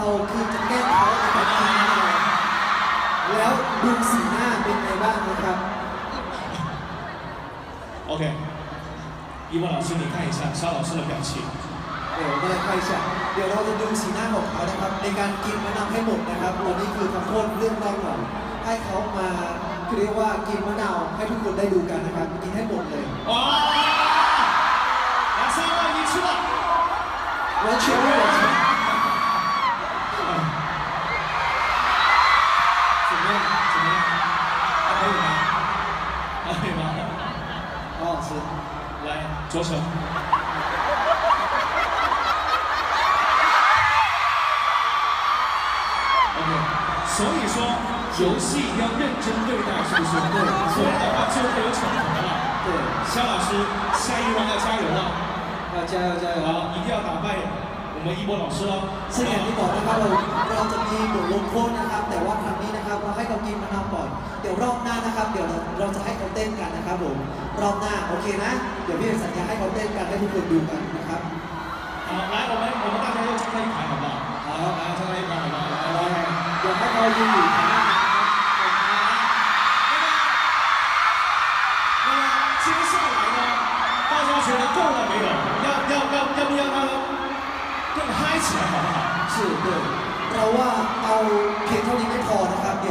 เราคือจะแก้เขาในการกินมะนาวแล้วดูสีหน้าเป็นไงบ้างนะครับ OK，一博老师，你看一下肖老师的表情。เดี๋ยวมาใครจะเดี๋ยวเราจะดูสีหน้าของเขานะครับในการกินมะนาวให้หมดนะครับตอนนี้คือทำโทษเรื่องแรกก่อนให้เขามาคือเรียกว่ากินมะนาวให้ทุกคนได้ดูกันนะครับกินให้หมดเลย哇，来3、2、1，吃吧。完全没有钱怎么样？怎么样？还可以吗？还可以吗？好好吃来，左手。OK，所以说游戏要认真对待，是不是？对，不然的话就会有惩罚了。对肖老师，下一 round 要加油了，要加油加油好，一定要打败我们一博老师哦。 ซึ่งอย่างที่บอกนะครับเราจะมีบทลงโทษนะครับแต่ว่าครั้งนี้นะครับเราให้เขากินมะนาวก่อนเดี๋ยวรอบหน้านะครับเดี๋ยวเราจะให้เขาเต้นกันนะครับผมรอบหน้าโอเคนะเดี๋ยวพี่สัญญาให้เขาเต้นกันให้ทุกคนดูกันนะครับ 好，来，我们大家又站在一排，好不好？好，来站在一排，好不好？来，เดี๋ยวให้เขายืนอยู่ข้างหน้า那么接下来呢，大家觉得够了没有？要不要让它更嗨起来，好不好？是对เราว่าเอาเพียงเท่านี้ไม่พอนะครับเดี๋ยว